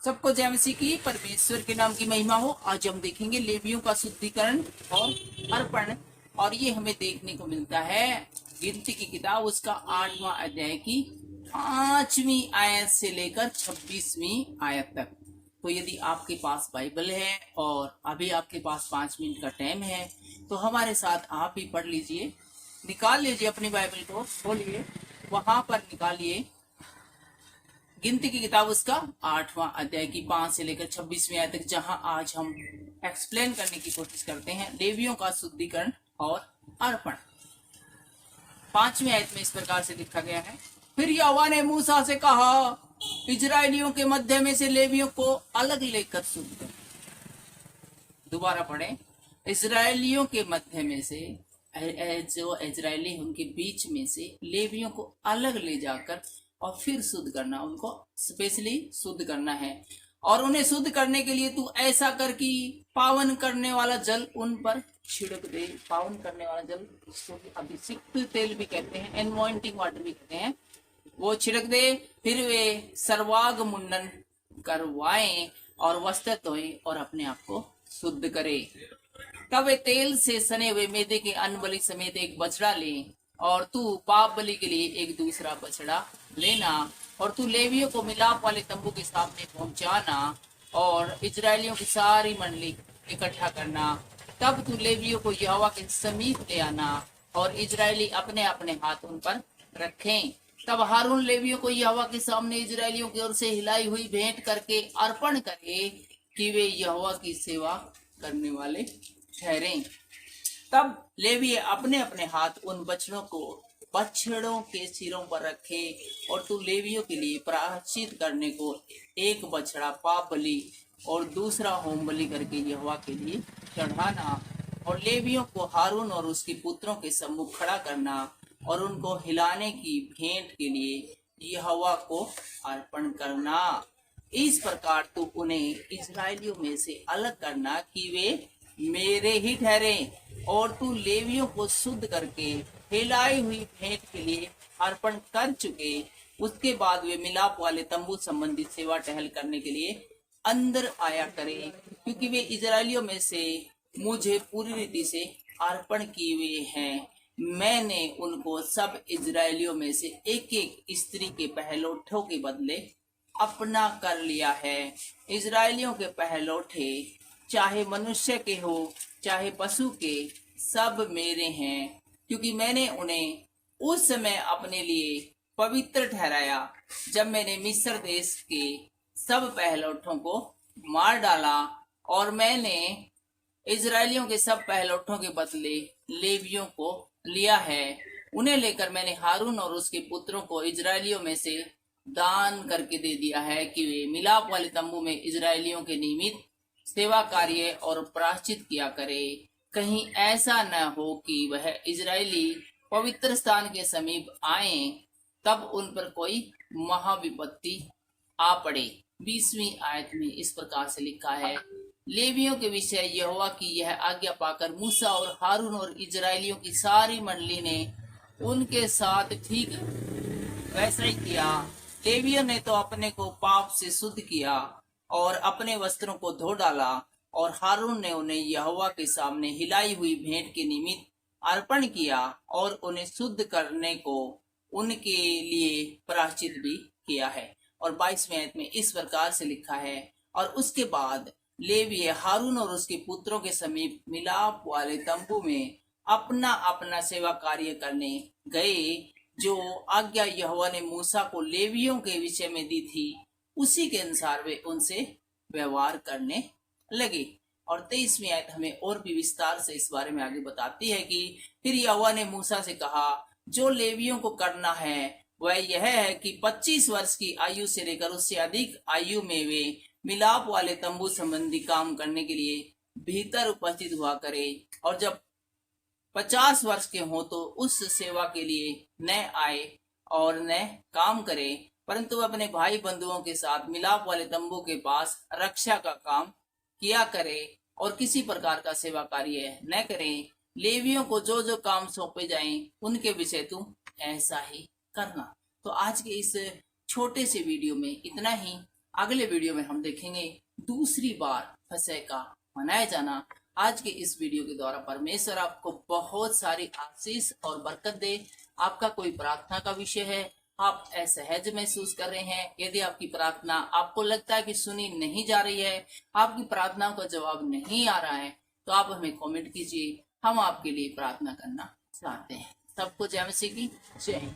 सबको जय मसीह की परमेश्वर के नाम की महिमा हो। आज हम देखेंगे लेवियों का शुद्धिकरण और अर्पण, और ये हमें देखने को मिलता है गिनती की किताब उसका 8वां अध्याय की 5वीं आयत से लेकर 26वीं आयत तक। तो यदि आपके पास बाइबल है और अभी आपके पास 5 मिनट का टाइम है तो हमारे साथ आप भी पढ़ लीजिए। निकाल लीजिए अपनी बाइबल को, खोलिए, वहां पर निकालिए गिनती की किताब उसका 8वां अध्याय की 5 से लेकर 26वीं आयत तक, जहां आज हम एक्सप्लेन करने की कोशिश करते हैं लेवियों का शुद्धिकरण और अर्पण। 5वीं आयत में इस प्रकार से लिखा गया है, फिर यहोवा ने मूसा से कहा, इजरायलियों के मध्य में से लेवियों को अलग लेकर शुद्ध कर। दोबारा पढ़ें, इजरायलियों के मध्य में से, जो इजरायली उनके बीच में से लेवियों को अलग ले जाकर और फिर शुद्ध करना, उनको स्पेशली शुद्ध करना है। और उन्हें शुद्ध करने के लिए तू ऐसा कर कि पावन करने वाला जल उन पर छिड़क दे। पावन करने वाला जल, इसको अभिषिक्त तेल भी कहते हैं, एनवाइंटिंग वाटर भी कहते हैं, वो छिड़क दे। फिर वे सर्वांग मुंडन करवाएं और वस्त्र धोएं और अपने आप को शुद्ध करे। तब वे तेल से सने हुए मैदे के अन्न बलि समेत एक बछड़ा ले, और तू पाप बलि के लिए एक दूसरा बछड़ा लेना, और तू लेवियों को मिलाप वाले तंबू के सामने पहुंचाना और इजरायलियों की सारी मंडली इकट्ठा करना। तब तू लेवियों को यहोवा के समीप ले आना और इजरायली अपने अपने हाथ उन पर रखें। तब हारून लेवियों को यहोवा के सामने इजरायलियों की ओर से हिलाई हुई भेंट करके अर्पण करे कि वे यहोवा की सेवा करने वाले ठहरे। तब लेवी अपने अपने हाथ उन बछड़ों के सिरों पर रखे, और तू लेवियों के लिए प्रायश्चित करने को एक बछड़ा पाप बलि और दूसरा होम बलि करके यहोवा के लिए चढ़ाना, और लेवियों को हारून और उसके पुत्रों के सम्मुख खड़ा करना और उनको हिलाने की भेंट के लिए यहोवा को अर्पण करना। इस प्रकार तू उन्हें इजरायलियों में से अलग करना कि वे मेरे ही ठहरे, और तू लेवियों को शुद्ध करके हिलाई हुई भेंट के लिए अर्पण कर चुके। उसके बाद वे मिलाप वाले तंबू संबंधी सेवा टहल करने के लिए अंदर आया करे, क्योंकि वे इजरायलियों में से मुझे पूरी रीति से अर्पण किए हुए हैं। मैंने उनको सब इजरायलियों में से एक एक स्त्री के पहलौठों के बदले अपना कर लिया है। इजरायलियों के पहलौठे चाहे मनुष्य के हो चाहे पशु के, सब मेरे हैं, क्योंकि मैंने उन्हें उस समय अपने लिए पवित्र ठहराया जब मैंने मिस्र देश के सब पहलौठों को मार डाला। और मैंने इजरायलियों के सब पहलौठों के बदले लेवियों को लिया है। उन्हें लेकर मैंने हारून और उसके पुत्रों को इजरायलियों में से दान करके दे दिया है कि वे मिलाप वाले तंबू में इजरायलियों के निमित्त सेवा कार्य और प्रायश्चित किया करे। कहीं ऐसा न हो कि वह इजरायली पवित्र स्थान के समीप आए तब उन पर कोई महाविपत्ति आ पड़े। 20वीं आयत में इस प्रकार से लिखा है, लेवियों के विषय यहोवा की यह आज्ञा पाकर मूसा और हारून और इजरायलियों की सारी मंडली ने उनके साथ ठीक वैसा ही किया। लेवियों ने तो अपने को पाप से शुद्ध किया और अपने वस्त्रों को धो डाला, और हारून ने उन्हें यहोवा के सामने हिलाई हुई भेंट के निमित्त अर्पण किया और उन्हें शुद्ध करने को उनके लिए प्रायश्चित भी किया है। और 22वें आयत में इस प्रकार से लिखा है, और उसके बाद लेवी हारून और उसके पुत्रों के समीप मिलाप वाले तंबू में अपना अपना सेवा कार्य करने गए, जो आज्ञा यहोवा ने मूसा को लेवियों के विषय में दी थी, उसी के अनुसार वे उनसे व्यवहार करने लगे। और 23वीं आयत हमें और भी विस्तार से इस बारे में आगे बताती है कि फिर यहोवा ने मूसा से कहा, जो लेवियों को करना है वह यह है कि 25 वर्ष की आयु से लेकर उससे अधिक आयु में वे मिलाप वाले तंबू संबंधी काम करने के लिए भीतर उपस्थित हुआ करे, और जब 50 वर्ष के हो तो उस सेवा के लिए न आए और न काम करे, परंतु अपने भाई बंधुओं के साथ मिलाप वाले तंबू के पास रक्षा का काम किया करे और किसी प्रकार का सेवा कार्य न करें। लेवियों को जो जो काम सौंपे जाएं उनके विषय तुम ऐसा ही करना। तो आज के इस छोटे से वीडियो में इतना ही। अगले वीडियो में हम देखेंगे दूसरी बार फसह का मनाया जाना। आज के इस वीडियो के द्वारा परमेश्वर आपको बहुत सारी आशीष और बरकत दे। आपका कोई प्रार्थना का विषय है, आप असहज महसूस कर रहे हैं, यदि आपकी प्रार्थना आपको लगता है कि सुनी नहीं जा रही है, आपकी प्रार्थनाओं का जवाब नहीं आ रहा है, तो आप हमें कमेंट कीजिए, हम आपके लिए प्रार्थना करना चाहते हैं। सबको जय मसीह की जय।